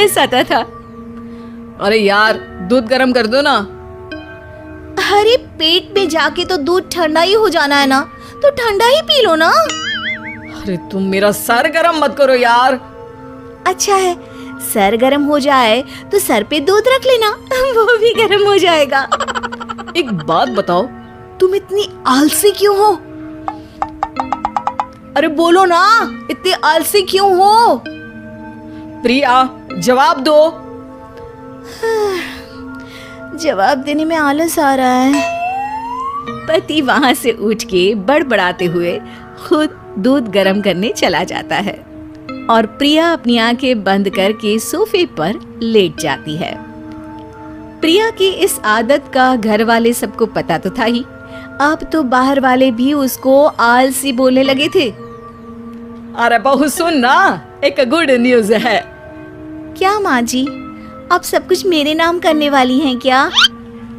आलस आता था। अरे यार, दूध गर्म कर दो ना। अरे पेट में जाके तो दूध ठंडा ही हो जाना है ना, तो ठंडा ही पी लो ना। अरे तुम मेरा सर गर्म मत करो यार। अच्छा है, सर गर्म हो जाए तो सर पे दूध रख लेना, वो भी गर्म हो जाएगा। एक बात बताओ, तुम इतनी आलसी क्यों हो? अरे बोलो ना, इतनी आलसी क्यों हो? प्रिया, जवाब दो। जवाब देने में आलस आ रहा है। पति वहां से उठ के बड़बड़ाते हुए खुद दूध गर्म करने चला जाता है और प्रिया अपनी आंखें बंद करके सोफे पर लेट जाती है। प्रिया की इस आदत का घर वाले सबको पता तो था ही, अब तो बाहर वाले भी उसको आलसी बोलने लगे थे। अरे बहू सुन ना, एक गुड न्यूज है। क्या माँ जी, आप सब कुछ मेरे नाम करने वाली हैं क्या?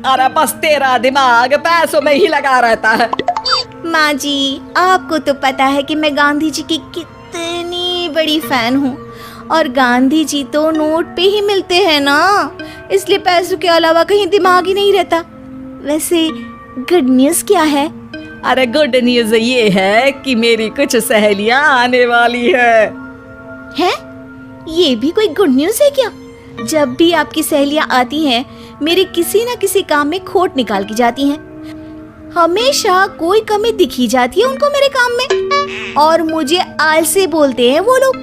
अरे बस तेरा दिमाग पैसों में ही लगा रहता है। माँ जी, आपको तो पता है कि मैं गांधी जी की कितनी बड़ी फैन हूँ, और गांधी जी तो नोट पे ही मिलते हैं ना, इसलिए पैसों के अलावा कहीं दिमाग ही नहीं रहता। वैसे गुड न्यूज़ क्या है? अरे गुड न्यूज ये है कि मेरी कुछ सहेलियां आने वाली है। हैं? ये भी कोई गुड न्यूज़ है क्या? जब भी आपकी सहेलियां आती हैं, मेरे किसी न किसी काम में खोट निकाल की जाती हैं। हमेशा कोई कमी दिखी जाती है उनको मेरे काम में, और मुझे आलसी बोलते हैं वो लोग।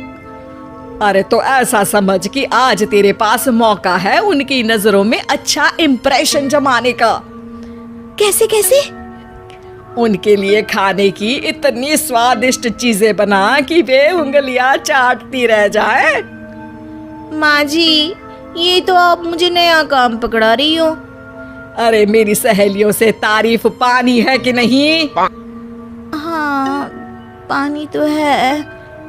अरे तो ऐसा समझ कि आज तेरे पास मौका है उनकी नजरों में अच्छा इम्प्रेशन जमाने का। कैसे कैसे? उनके लिए खाने की इतनी स्वादिष्ट चीजें बना कि वे उंगलियां चाटती रह जाए। माँ जी, ये तो आप मुझे नया काम पकड़ा रही हो। अरे मेरी सहेलियों से तारीफ पानी है कि नहीं? हाँ, पानी तो है।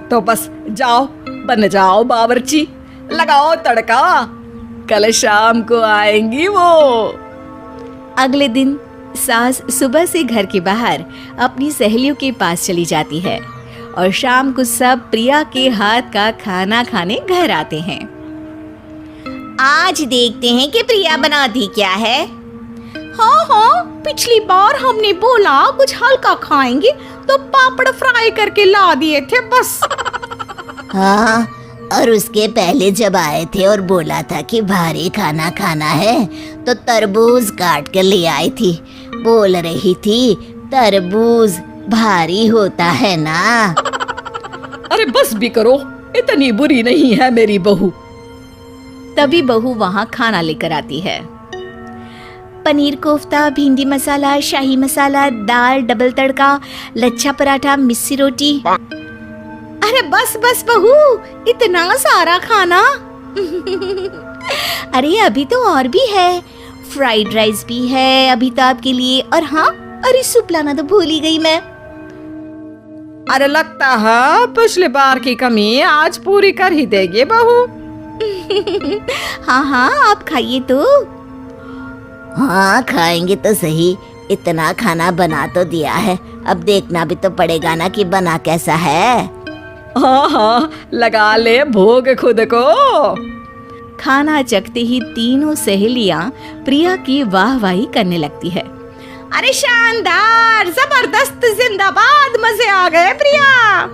तो बस जाओ, बन जाओ बावर्ची, लगाओ तड़का, कल शाम को आएंगी वो। अगले दिन सास सुबह से घर के बाहर अपनी सहेलियों के पास चली जाती है और शाम को सब प्रिया के हाथ का खाना खाने घर आते हैं। आज देखते हैं कि प्रिया बनाती क्या है। हाँ हाँ, पिछली बार हमने बोला कुछ हल्का खाएंगे तो पापड़ फ्राई करके ला दिए थे बस। हाँ, और उसके पहले जब आए थे और बोला था कि भारी खाना खाना है तो तरबूज काट कर ले आई थी। बोल रही थी तरबूज भारी होता है ना। अरे बस भी करो, इतनी बुरी नहीं है मेरी बहू। तभी बहू वहाँ खाना लेकर आती है। पनीर कोफ्ता, भिंडी मसाला, शाही मसाला, दाल, डबल तड़का, लच्छा पराठा, मिस्सी रोटी। अरे बस बस बहू, इतना सारा खाना। अरे अभी तो और भी है, फ्राइड राइस भी है अभी तो आपके लिए, और हाँ, अरे सूप लाना तो भूल ही गई मैं। अरे लगता है पिछले बार की कमी आज पूरी कर ही देगी बहू। हाँ हाँ, आप खाइए तो। हाँ, खाएंगे तो सही, इतना खाना बना तो दिया है, अब देखना भी तो पड़ेगा ना कि बना कैसा है। हाँ हाँ, लगा ले भोग खुद को। खाना चखते ही तीनों सहेलियां प्रिया की वाहवाही करने लगती है। अरे शानदार, जबरदस्त, जिंदाबाद, मजे आ गए प्रिया।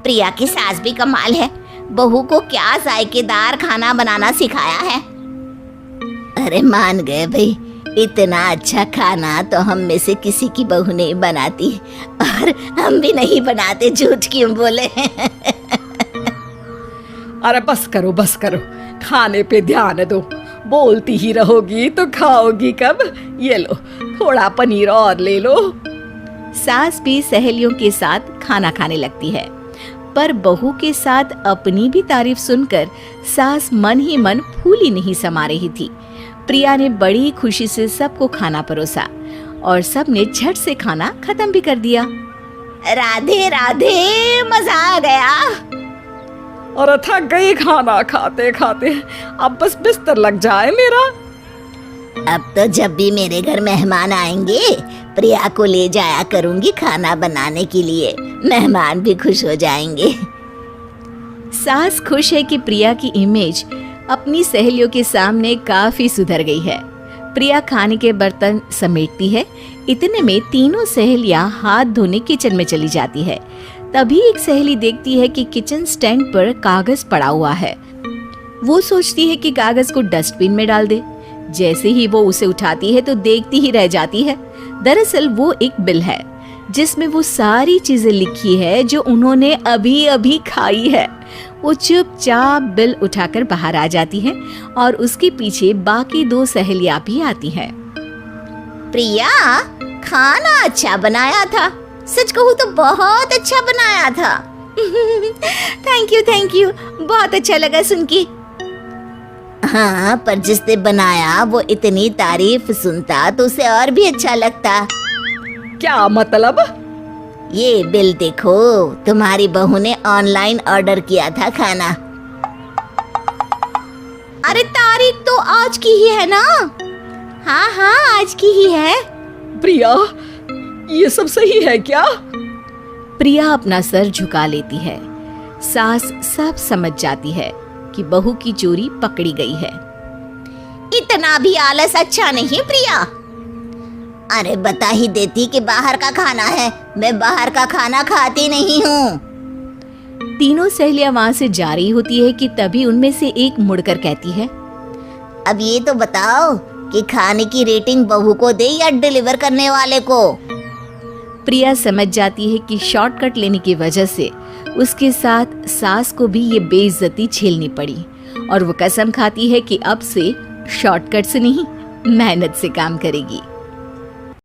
प्रिया की सास भी कमाल है, बहू को क्या जायकेदार खाना बनाना सिखाया है। अरे मान गए भाई, इतना अच्छा खाना तो हम में से किसी की बहू नहीं बनाती, और हम भी नहीं बनाते, झूठ क्यों बोले। अरे बस करो बस करो, खाने पे ध्यान दो, बोलती ही रहोगी तो खाओगी कब। ये लो, थोड़ा पनीर और ले लो। सास भी सहेलियों के साथ खाना खाने लगती है, पर बहू के साथ अपनी भी तारीफ सुनकर सास मन ही मन फूली नहीं समा रही थी। प्रिया ने बड़ी खुशी से सबको खाना परोसा और सबने झट से खाना खत्म भी कर दिया। राधे राधे, मजा आ गया। और थक गई खाना खाते खाते, अब बस बिस्तर लग जाए मेरा। अब तो जब भी मेरे घर मेहमान आएंगे, प्रिया को ले जाया करूंगी खाना बनाने के लिए, मेहमान भी खुश हो जाएंगे। सास खुश है कि प्रिया की इमेज अपनी सहेलियों के सामने काफी सुधर गई है। प्रिया खाने के बर्तन समेटती है। इतने में तीनों सहेलियां हाथ धोने किचन में चली जाती है। तभी एक सहेली देखती है कि किचन स्टैंड पर कागज पड़ा हुआ है। वो सोचती है कि कागज को डस्टबिन में डाल दे। जैसे ही वो उसे उठाती है तो देखती ही रह जाती है। दरअसल वो एक बिल है जिसमें वो सारी चीजें लिखी है जो उन्होंने अभी अभी खाई है। वो चुपचाप बिल उठाकर बाहर आ जाती है और उसके पीछे बाकी दो सहेलियां भी आती हैं। प्रिया, खाना अच्छा बनाया था। सच कहूँ तो बहुत अच्छा बनाया था। थैंक यू, बहुत अच्छा लगा सुन के। हाँ, पर जिसने बनाया वो इतनी तारीफ सुनता तो उसे और भी अच्छा लगता। क्या मतलब? ये बिल देखो, तुम्हारी बहू ने ऑनलाइन ऑर्डर किया था खाना। अरे तारीख तो आज की ही है ना? हाँ, आज की ही है। प्रिया, ये सब सही है क्या? प्रिया अपना सर झुका लेती है। सास सब समझ जाती है कि बहू की चोरी पकड़ी गई है। इतना भी आलस अच्छा नहीं प्रिया। अरे बता ही देती कि बाहर का खाना है। मैं बाहर का खाना खाती नहीं हूँ। तीनों सहेलियां वहां से जा रही होती है कि तभी उनमें से एक मुड़कर कहती है, अब ये तो बताओ कि खाने की रेटिंग बहू को दे या डिलीवर करने वाले को? प्रिया समझ जाती है कि शॉर्टकट लेने की वजह से उसके साथ सास को भी ये बेइज्जती झेलनी पड़ी और वो कसम खाती है कि अब से शॉर्टकट से नहीं, मेहनत से काम करेगी।